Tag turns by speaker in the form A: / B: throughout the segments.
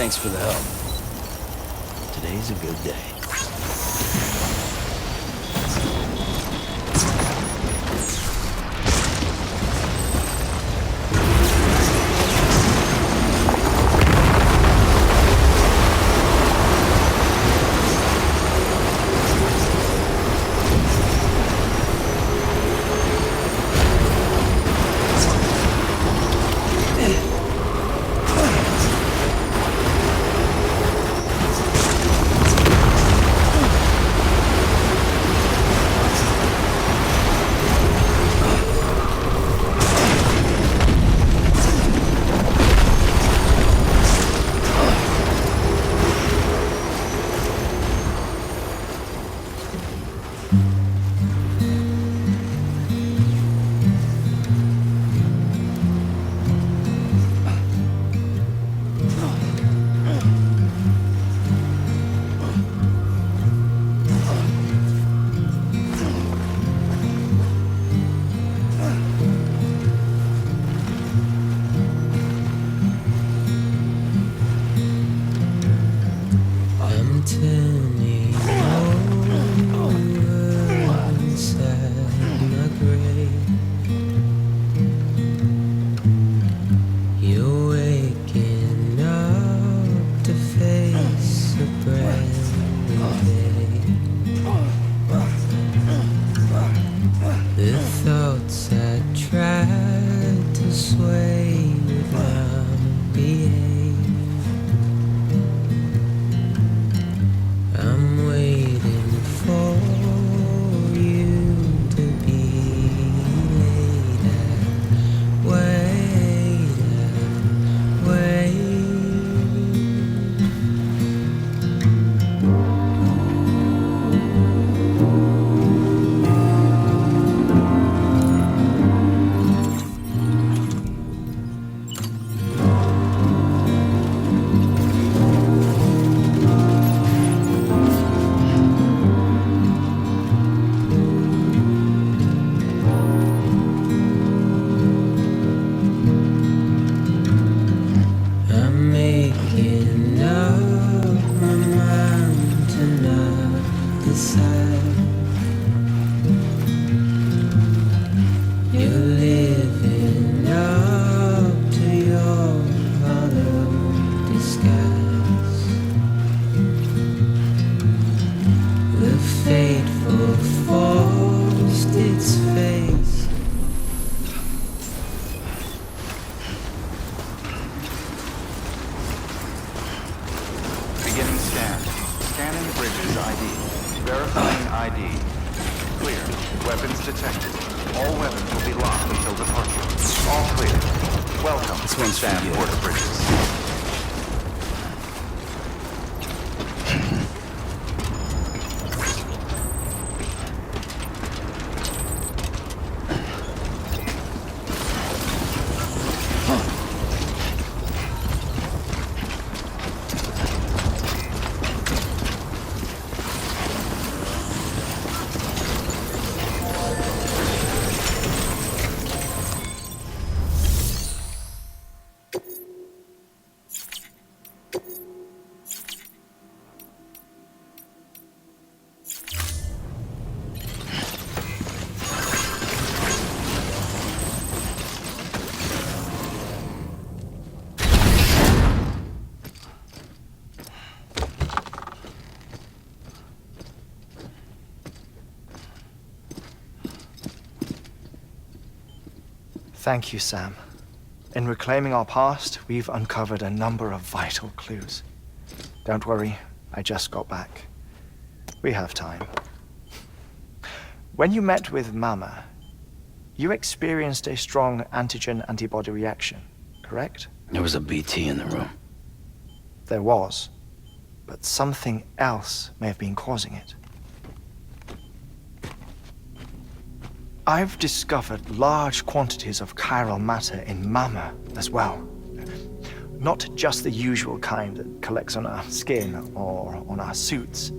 A: Thanks for the help. Today's a good day.
B: Thank you, Sam. In reclaiming our past, we've uncovered a number of vital clues. Don't worry, I just got back. We have time. When you met with Mama, you experienced a strong antigen-antibody reaction, correct?
A: There was a BT in the room.
B: There was, but something else may have been causing it. I've discovered large quantities of chiral matter in Mama as well. Not just the usual kind that collects on our skin or on our suits.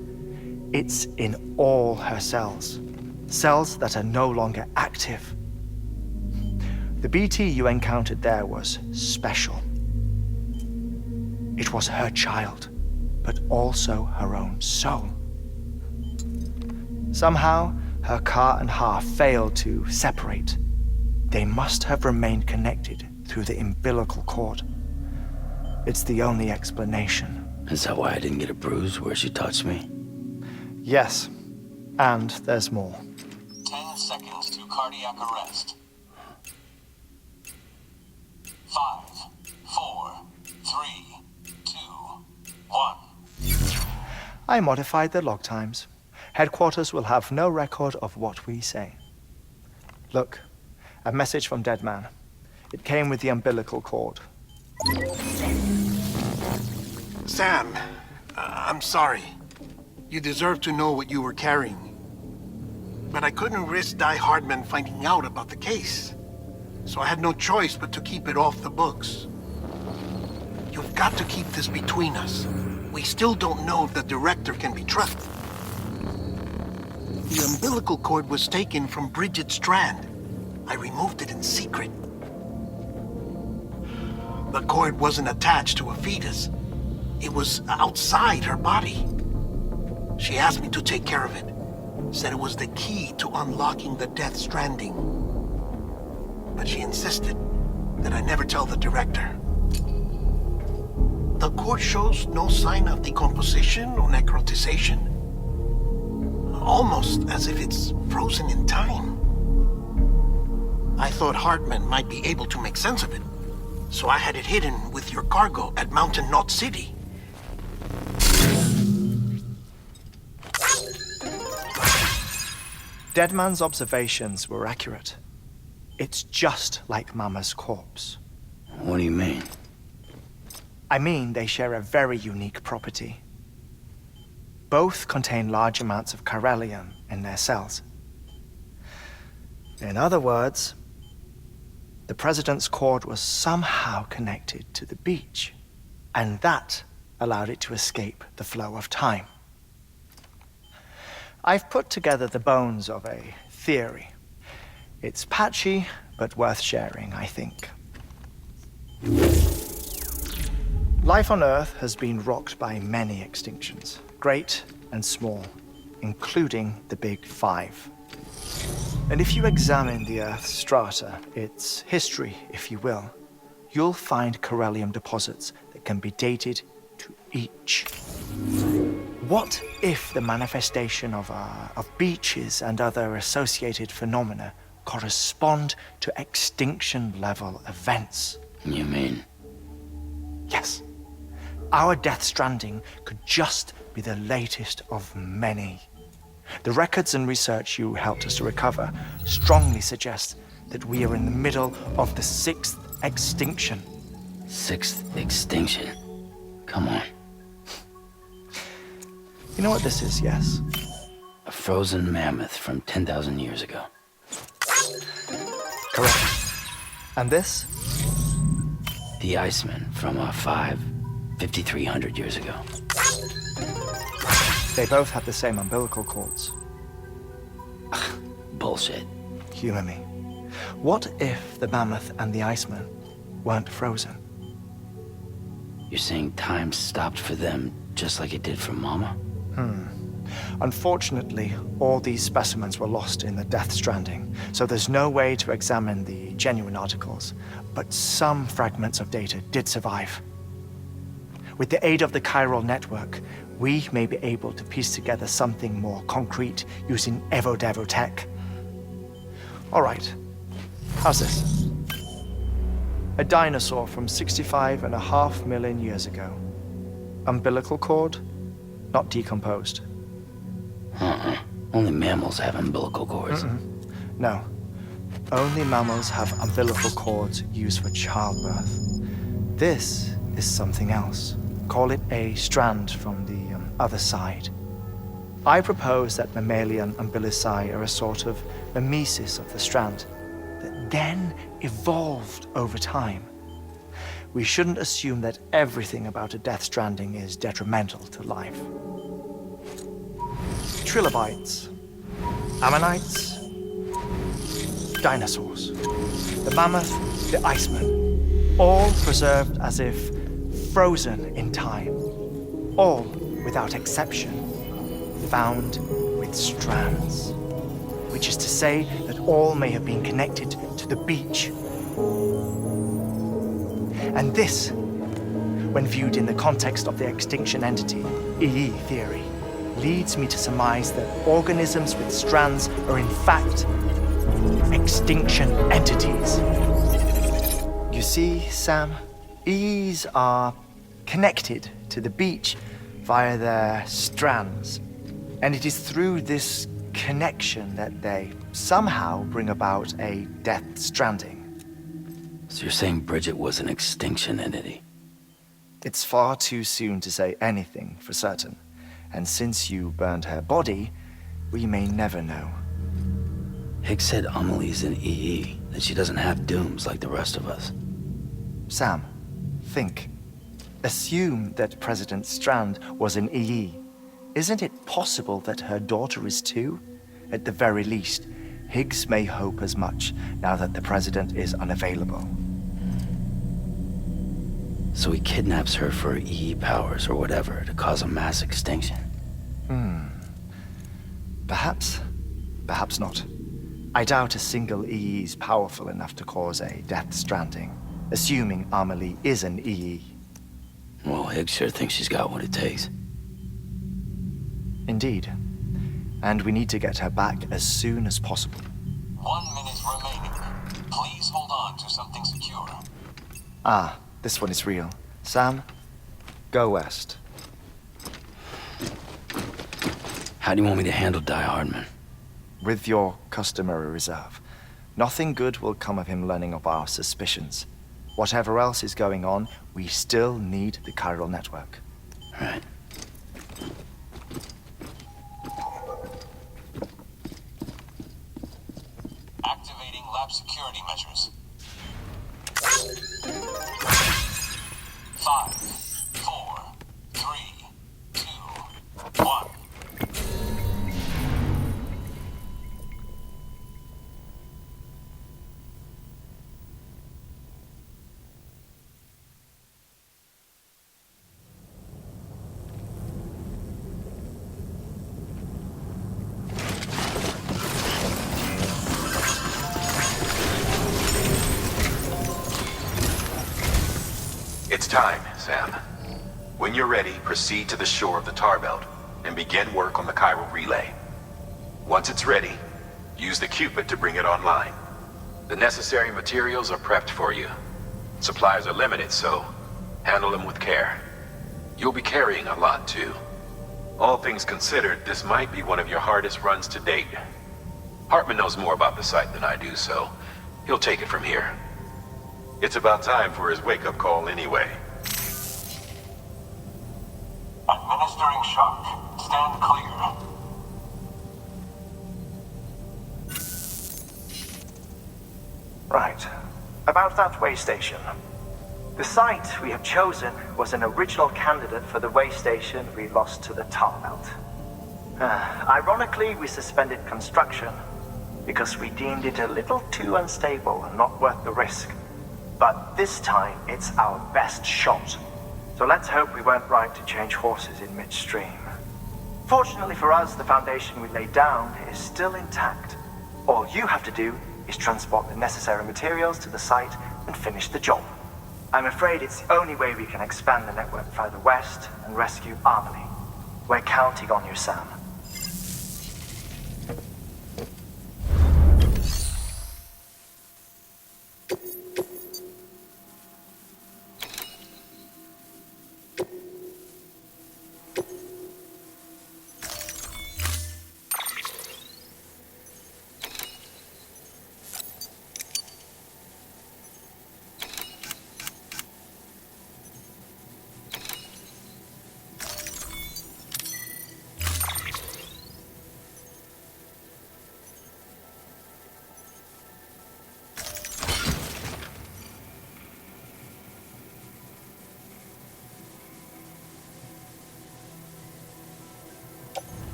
B: It's in all her cells. Cells that are no longer active. The BT you encountered there was special. It was her child, but also her own soul. Somehow, her car and half failed to separate. They must have remained connected through the umbilical cord. It's the only explanation.
A: Is that why I didn't get a bruise where she touched me?
B: Yes, and there's more.
C: 10 seconds to cardiac arrest. 5, 4, 3, 2, 1.
B: I modified the log times. Headquarters will have no record of what we say. Look, a message from Dead Man. It came with the umbilical cord.
D: Sam, I'm sorry. You deserve to know what you were carrying. But I couldn't risk Die Hardman finding out about the case. So I had no choice but to keep it off the books. You've got to keep this between us. We still don't know if the director can be trusted. The umbilical cord was taken from Bridget Strand. I removed it in secret. The cord wasn't attached to a fetus. It was outside her body. She asked me to take care of it. Said it was the key to unlocking the Death Stranding. But she insisted that I never tell the director. The cord shows no sign of decomposition or necrotization. Almost as if it's frozen in time. I thought Hartman might be able to make sense of it, so I had it hidden with your cargo at Mountain Knot City.
B: Deadman's observations were accurate. It's just like Mama's corpse.
A: What do you mean?
B: I mean, they share a very unique property. Both contain large amounts of chiralium in their cells. In other words, the president's cord was somehow connected to the beach, and that allowed it to escape the flow of time. I've put together the bones of a theory. It's patchy, but worth sharing, I think. Life on Earth has been rocked by many extinctions, great and small, including the Big Five. And if you examine the Earth's strata, its history, if you will, you'll find chiralium deposits that can be dated to each. What if the manifestation of beaches and other associated phenomena correspond to extinction-level events?
A: You mean?
B: Yes. Our Death Stranding could just be the latest of many. The records and research you helped us to recover strongly suggest that we are in the middle of the 6th extinction.
A: 6th extinction? Come on.
B: You know what this is, yes?
A: A frozen mammoth from 10,000 years ago.
B: Correct. And this?
A: The Iceman from 5,300 years ago.
B: They both have the same umbilical cords.
A: Bullshit.
B: Humor me. What if the mammoth and the Iceman weren't frozen?
A: You're saying time stopped for them just like it did for Mama?
B: Unfortunately, all these specimens were lost in the Death Stranding, so there's no way to examine the genuine articles, but some fragments of data did survive. With the aid of the chiral network, we may be able to piece together something more concrete using Evo-Devo tech. All right, how's this? A dinosaur from 65.5 million years ago. Umbilical cord, not decomposed.
A: Only mammals have umbilical cords.
B: No, only mammals have umbilical cords used for childbirth. This is something else. Call it a strand from the other side. I propose that mammalian umbilici are a sort of mimesis of the strand that then evolved over time. We shouldn't assume that everything about a Death Stranding is detrimental to life. Trilobites, ammonites, dinosaurs, the mammoth, the Iceman, all preserved as if frozen in time, all, without exception, found with strands. Which is to say that all may have been connected to the beach. And this, when viewed in the context of the extinction entity, EE theory, leads me to surmise that organisms with strands are in fact extinction entities. You see, Sam, EEs are connected to the beach via their strands. And it is through this connection that they somehow bring about a Death Stranding.
A: So you're saying Bridget was an extinction entity?
B: It's far too soon to say anything for certain. And since you burned her body, we may never know.
A: Higgs said Amelie's an EE, that she doesn't have dooms like the rest of us.
B: Sam, think. Assume that President Strand was an EE. Isn't it possible that her daughter is too? At the very least, Higgs may hope as much now that the president is unavailable.
A: So he kidnaps her for EE powers or whatever to cause a mass extinction.
B: Perhaps. Perhaps not. I doubt a single EE is powerful enough to cause a Death Stranding, assuming Amelie is an EE.
A: Well, Higgs sure thinks she's got what it takes.
B: Indeed. And we need to get her back as soon as possible.
C: 1 minute remaining. Please hold on to something secure.
B: Ah, this one is real. Sam, go west.
A: How do you want me to handle Die Hardman?
B: With your customary reserve. Nothing good will come of him learning of our suspicions. Whatever else is going on, we still need the chiral network.
A: Right.
C: Activating lab security measures. 5, 4, 3, 2, 1.
E: It's time, Sam. When you're ready, proceed to the shore of the tar belt and begin work on the chiral relay. Once it's ready, use the Cupid to bring it online. The necessary materials are prepped for you. Supplies are limited, so handle them with care. You'll be carrying a lot, too. All things considered, this might be one of your hardest runs to date. Hartman knows more about the site than I do, so he'll take it from here. It's about time for his wake-up call anyway.
C: Administering shock. Stand clear.
B: Right. About that way station. The site we have chosen was an original candidate for the way station we lost to the tar belt. Ironically, we suspended construction because we deemed it a little too unstable and not worth the risk. But this time, it's our best shot. So let's hope we weren't right to change horses in midstream. Fortunately for us, the foundation we laid down is still intact. All you have to do is transport the necessary materials to the site and finish the job. I'm afraid it's the only way we can expand the network further west and rescue Amelie. We're counting on you, Sam.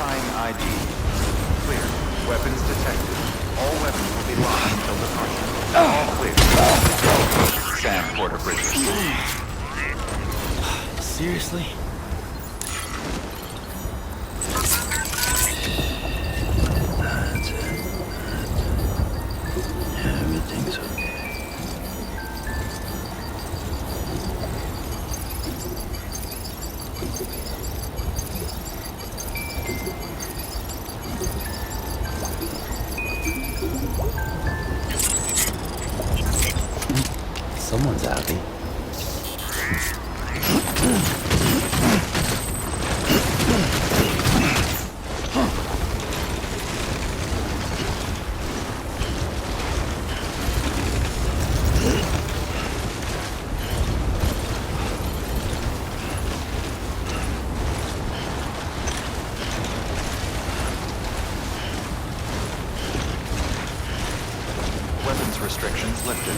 F: Identifying ID. Clear. Weapons detected. All weapons will be locked until departure. All clear. Sam Porter Bridges.
A: Seriously? That's it. Everything's okay. Someone's happy.
F: Weapons restrictions lifted.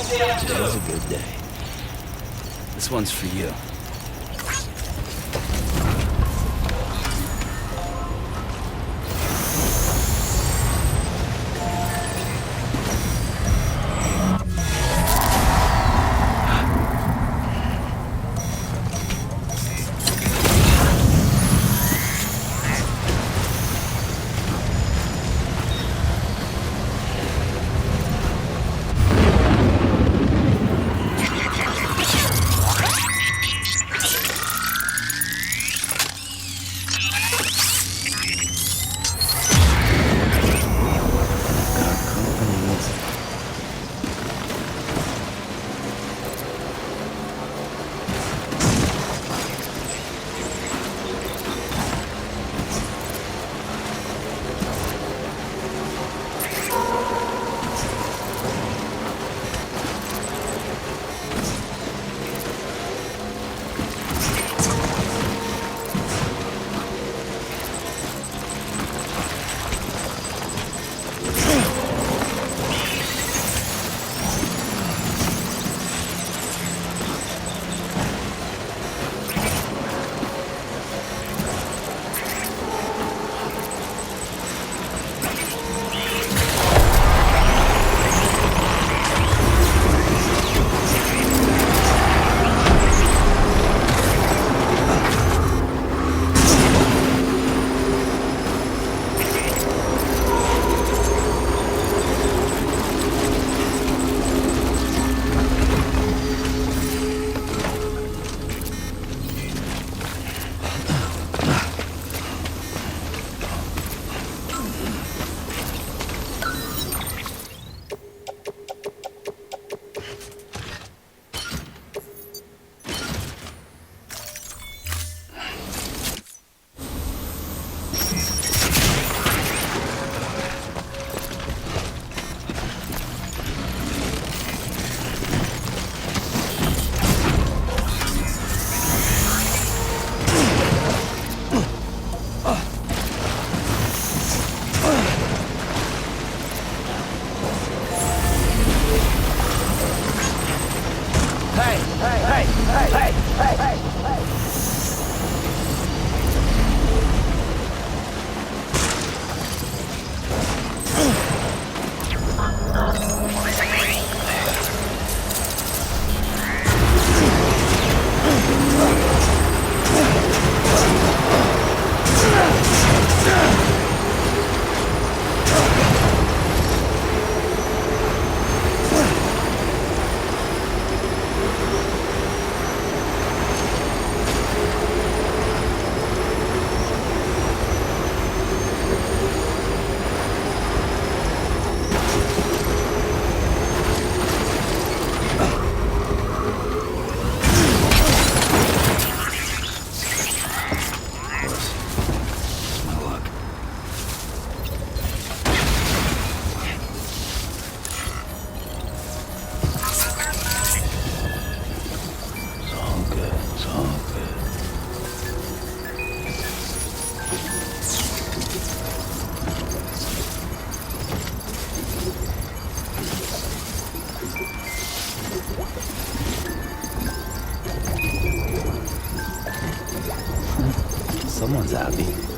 A: Today's a good day. This one's for you. Someone's happy.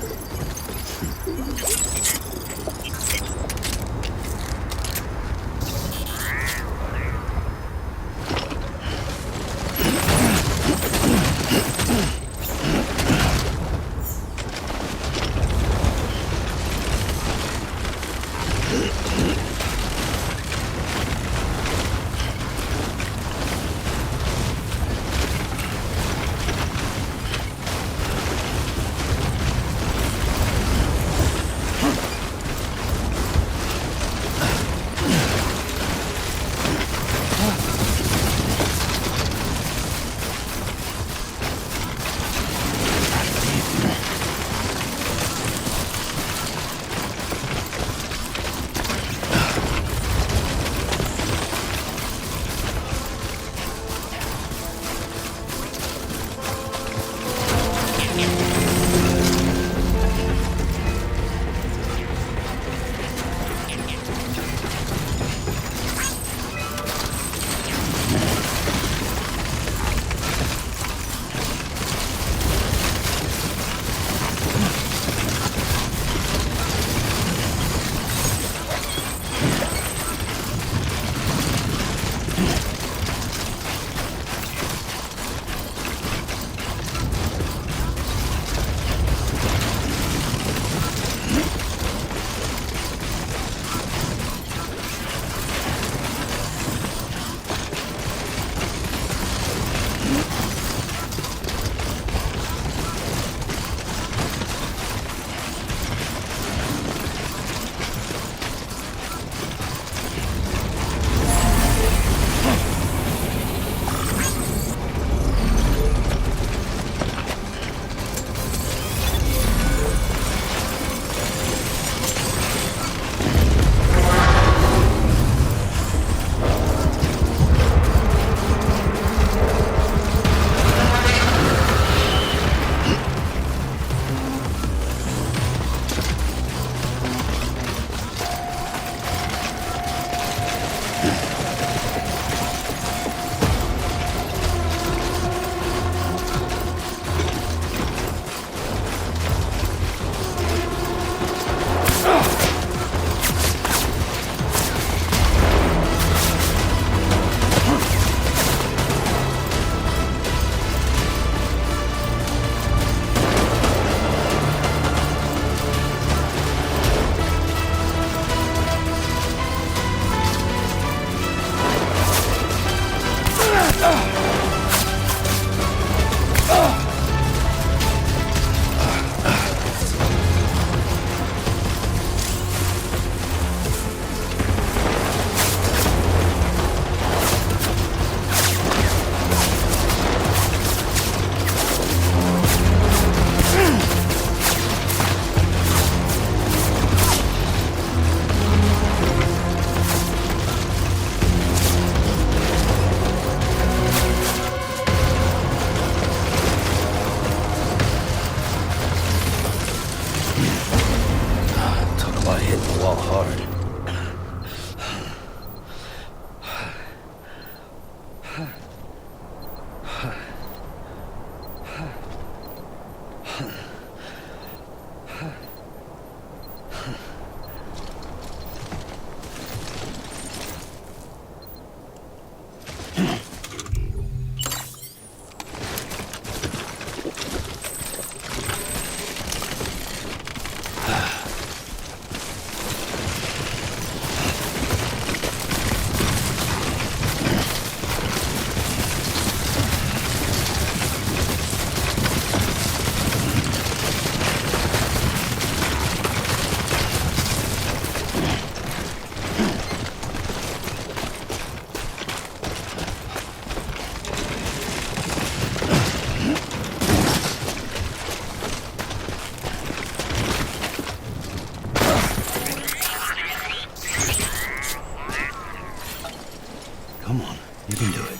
A: Come on, you can do it.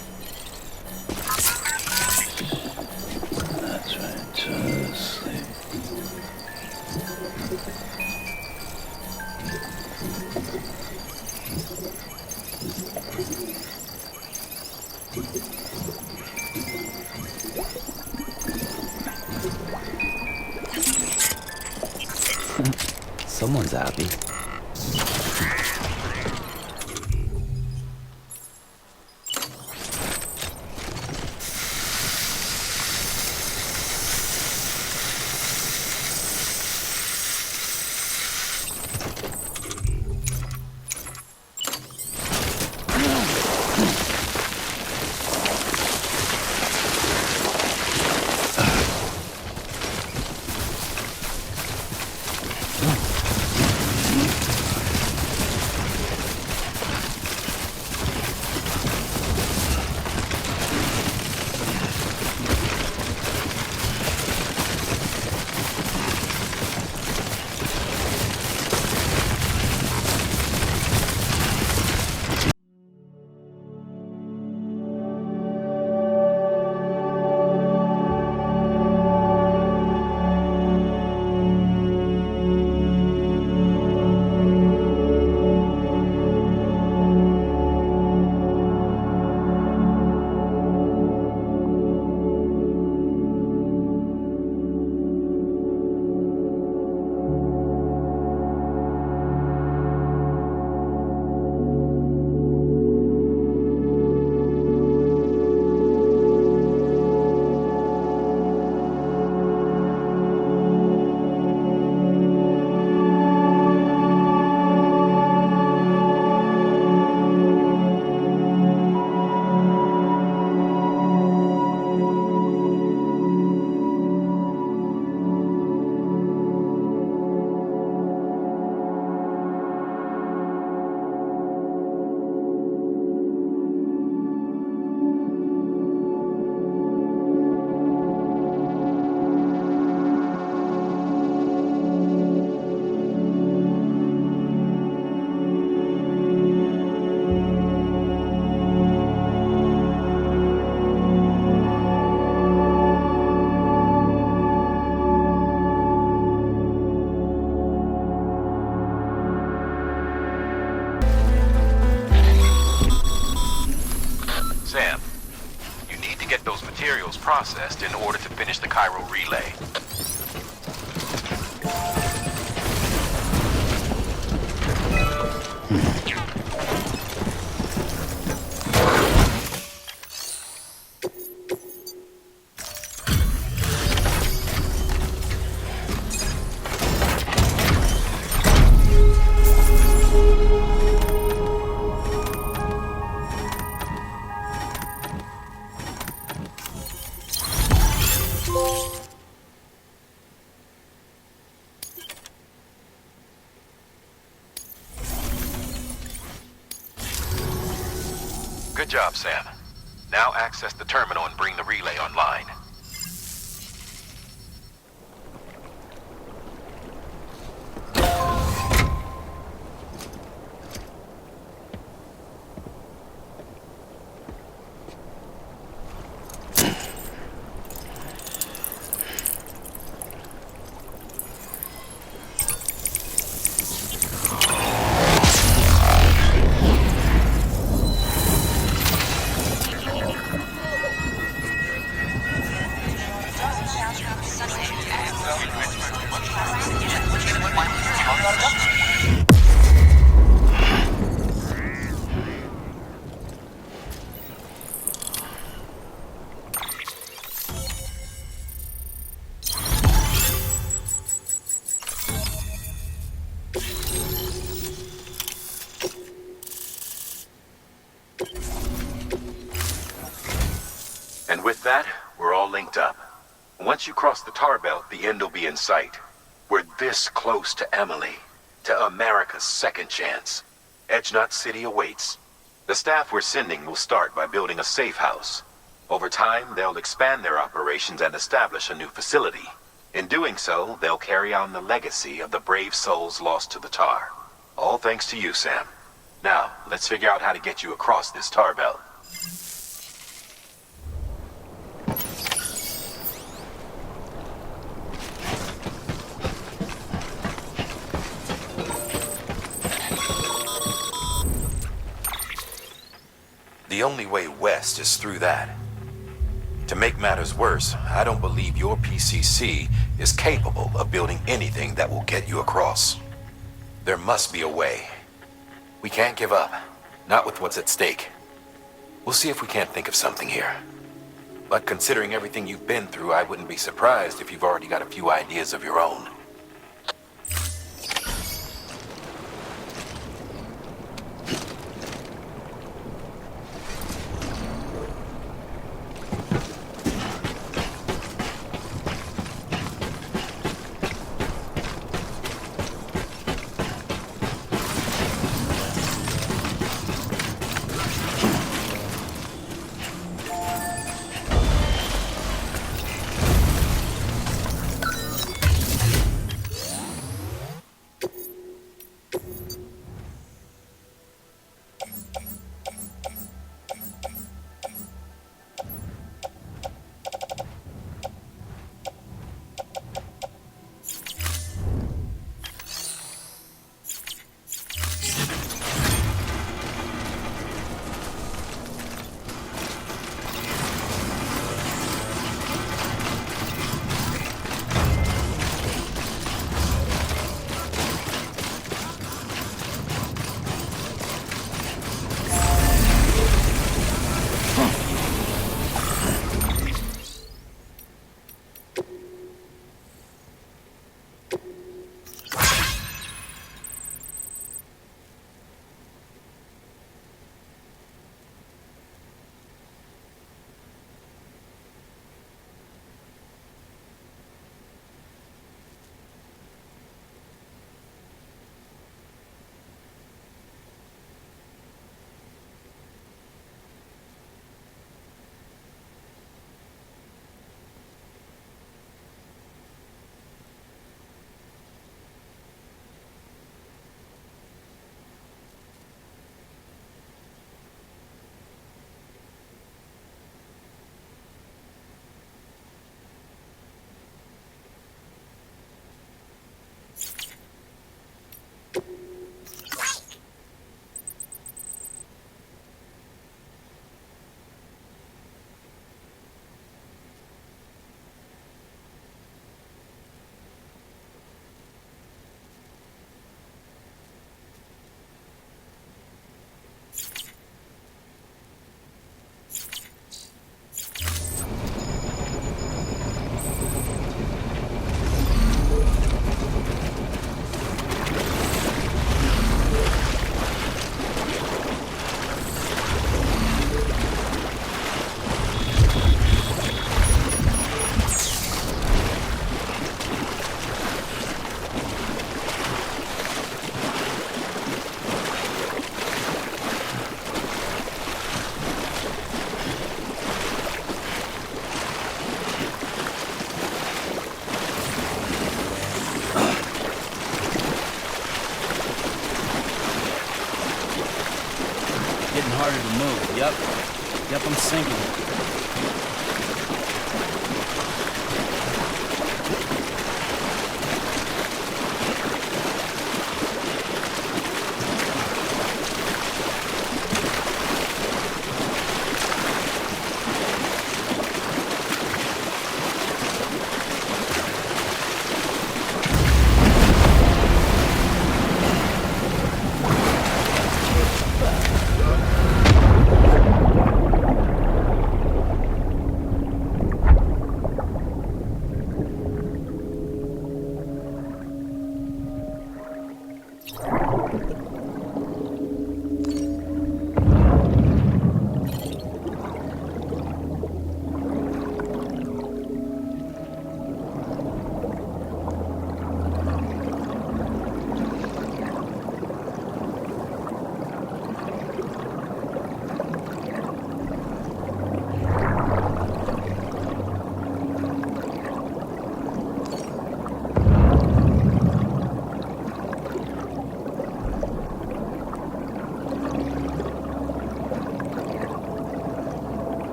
A: That's right, just sleep. Someone's happy.
E: Sam, you need to get those materials processed in order to finish the chiral relay. Good job, Sam. Now access the terminal and bring the relay online. And with that, we're all linked up. Once you cross the tar belt, the end will be in sight. We're this close to Emily, to America's second chance. Edgenut City awaits. The staff we're sending will start by building a safe house. Over time, they'll expand their operations and establish a new facility. In doing so, they'll carry on the legacy of the brave souls lost to the tar. All thanks to you, Sam. Now, let's figure out how to get you across this tar belt.
G: The only way west is through that. To make matters worse, I don't believe your PCC is capable of building anything that will get you across. There must be a way. We can't give up, not with what's at stake. We'll see if we can't think of something here. But considering everything you've been through, I wouldn't be surprised if you've already got a few ideas of your own.
A: Yep, I'm sinking.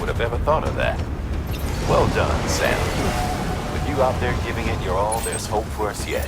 G: would have ever thought of that. Well done, Sam. With you out there giving it your all, there's hope for us yet.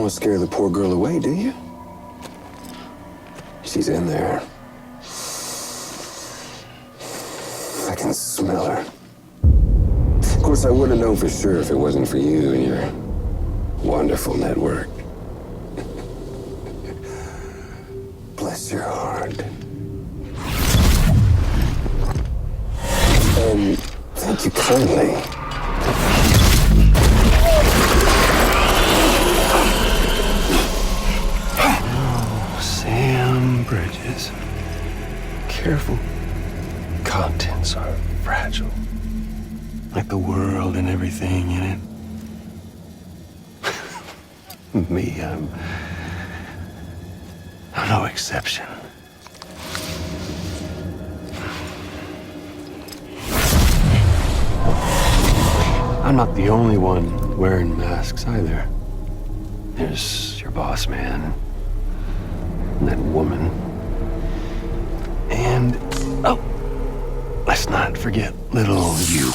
H: want to scare the poor girl away, do you? She's in there. I can smell her. Of course, I wouldn't know for sure if it wasn't for you and your wonderful network. Bless your heart. And thank you kindly.
I: Oh, Sam Bridges. Careful. Contents are fragile. Like the world and everything in it. Me, I'm no exception. I'm not the only one wearing masks either. There's your boss man, and that woman, and, oh, let's not forget little you.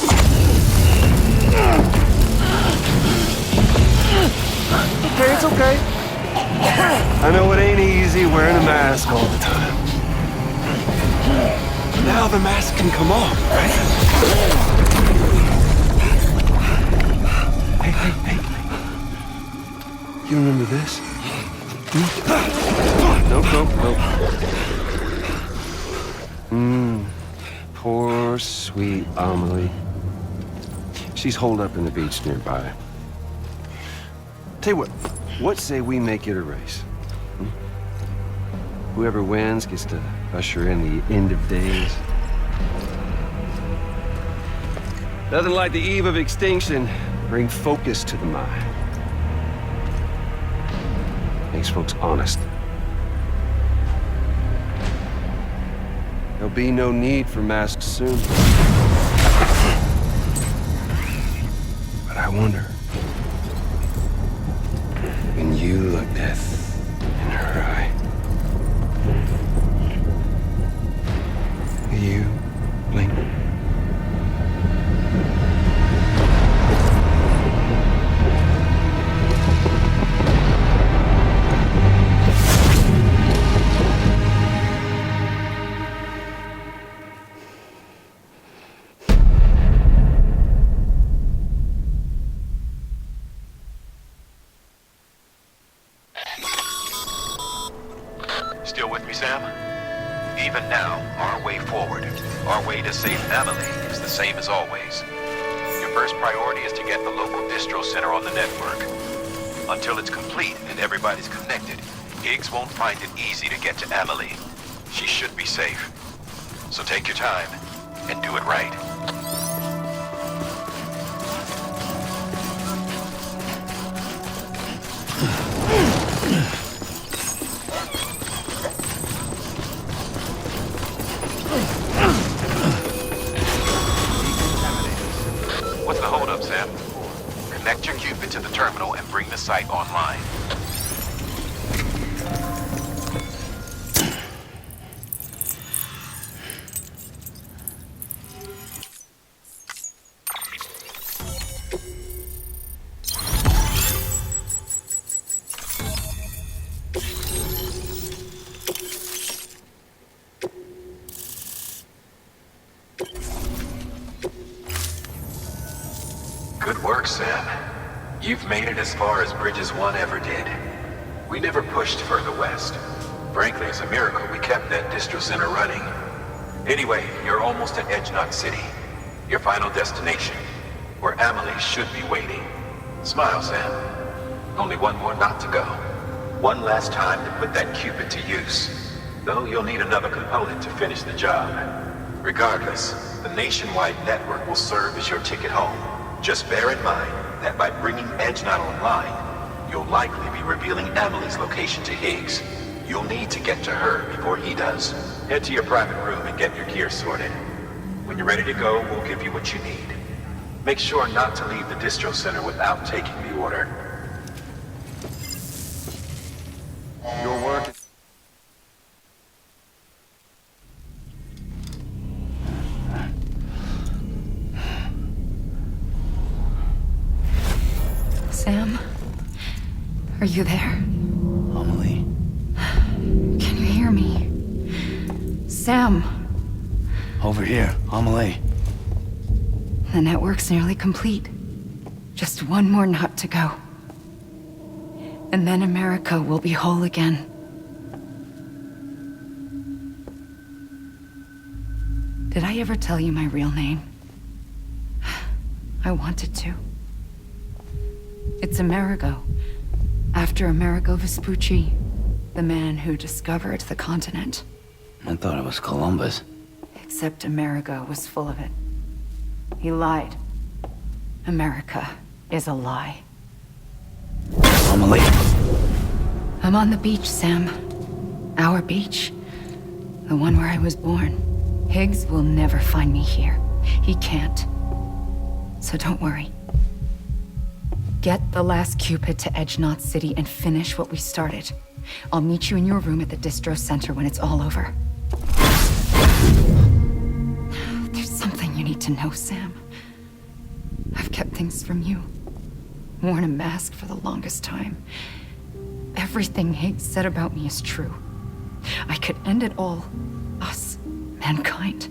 I: Okay, it's okay. I know it ain't easy wearing a mask all the time. But now the mask can come off, right? Hey. You remember this? Nope. Poor, sweet Amelie. She's holed up in the beach nearby. Tell you what say we make it a race? Whoever wins gets to usher in the end of days. Nothing like the eve of extinction. Bring focus to the mind. Makes folks honest. There'll be no need for masks soon. But I wonder, when you look death in her eye, will you blink?
G: Still with me, Sam? Even now, our way forward, our way to save Amelie is the same as always. Your first priority is to get the local distro center on the network. Until it's complete and everybody's connected, Higgs won't find it easy to get to Amelie. She should be safe. So take your time and do it right. What's the holdup, Sam? Connect your Cupid to the terminal and bring the site online. Good work, Sam. You've made it as far as Bridges 1 ever did. We never pushed further west. Frankly, it's a miracle we kept that distro center running. Anyway, you're almost at Edge Knot City, your final destination, where Amelie should be waiting. Smile, Sam. Only one more knot to go. One last time to put that Cupid to use. Though you'll need another component to finish the job. Regardless, the nationwide network will serve as your ticket home. Just bear in mind that by bringing Edge Knot online, you'll likely be revealing Amelie's location to Higgs. You'll need to get to her before he does. Head to your private room and get your gear sorted. When you're ready to go, we'll give you what you need. Make sure not to leave the distro center without taking the order. Your work.
J: Sam? Are you there?
A: Amelie.
J: Can you hear me? Sam!
A: Over here, Amelie.
J: The network's nearly complete. Just one more knot to go. And then America will be whole again. Did I ever tell you my real name? I wanted to. It's Amerigo. After Amerigo Vespucci, the man who discovered the continent.
A: I thought it was Columbus.
J: Except Amerigo was full of it. He lied. America is a lie.
A: Amelie.
J: I'm on the beach, Sam. Our beach. The one where I was born. Higgs will never find me here. He can't. So don't worry. Get the last Cupid to Edge Knot City and finish what we started. I'll meet you in your room at the distro center when it's all over. There's something you need to know, Sam. I've kept things from you. Worn a mask for the longest time. Everything Higgs said about me is true. I could end it all. Us. Mankind.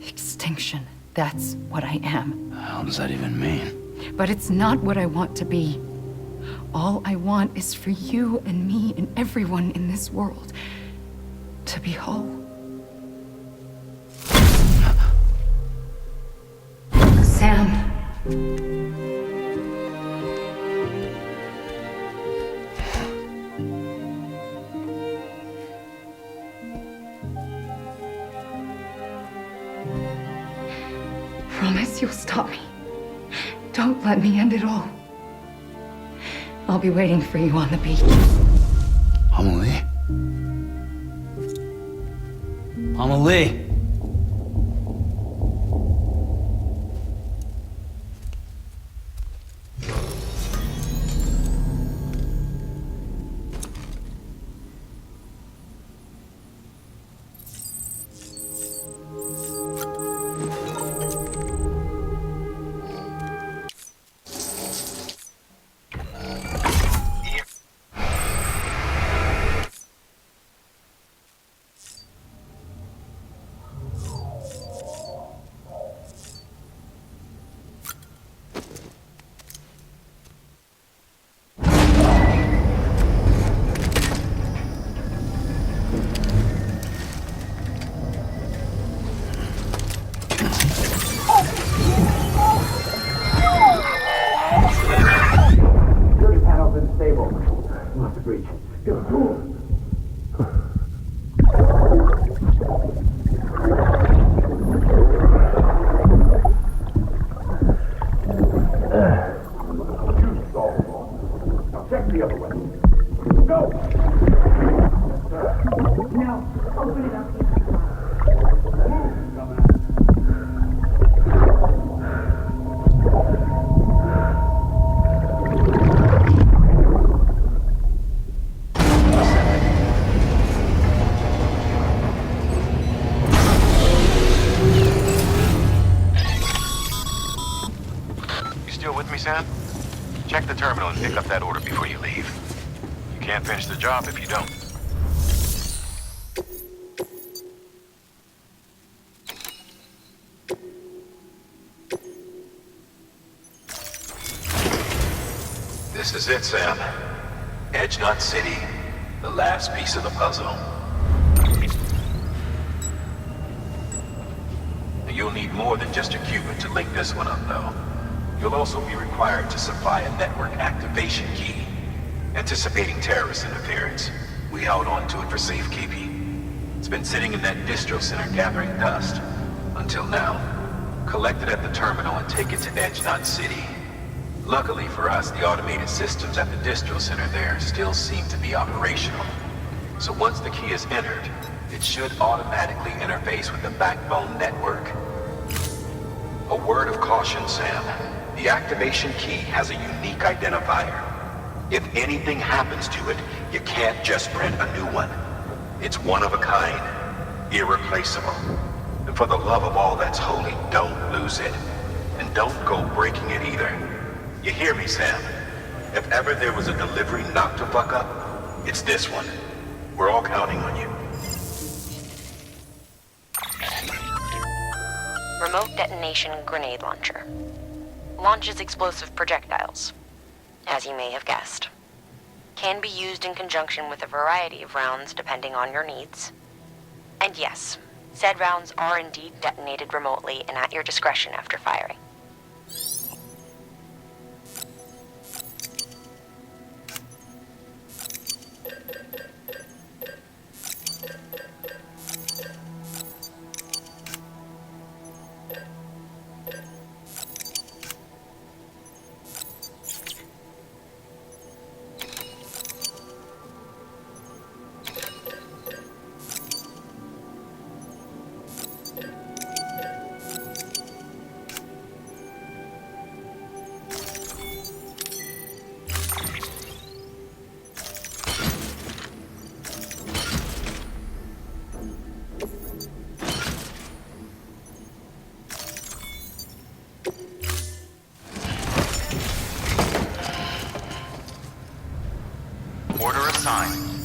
J: Extinction. That's what I am.
A: How does that even mean?
J: But it's not what I want to be. All I want is for you and me and everyone in this world to be whole. Sam. Promise you'll stop me. Don't let me end it all. I'll be waiting for you on the beach.
A: Amelie? Amelie!
G: Sam? Check the terminal and pick up that order before you leave. You can't finish the job if you don't. This is it, Sam. Edge Knot City, the last piece of the puzzle. You'll need more than just a Cupid to link this one up, though. You'll also be required to supply a network activation key. Anticipating terrorist interference, we held on to it for safekeeping. It's been sitting in that distro center gathering dust. Until now. Collect it at the terminal and take it to Edge Knot City. Luckily for us, the automated systems at the distro center there still seem to be operational. So once the key is entered, it should automatically interface with the backbone network. A word of caution, Sam. The activation key has a unique identifier. If anything happens to it, you can't just print a new one. It's one of a kind, irreplaceable. And for the love of all that's holy, don't lose it. And don't go breaking it either. You hear me, Sam?
E: If ever there was a delivery not to fuck up, it's this one. We're all counting on you.
K: Remote detonation grenade launcher. Launches explosive projectiles, as you may have guessed. Can be used in conjunction with a variety of rounds depending on your needs. And yes, said rounds are indeed detonated remotely and at your discretion after firing.
F: Order assigned.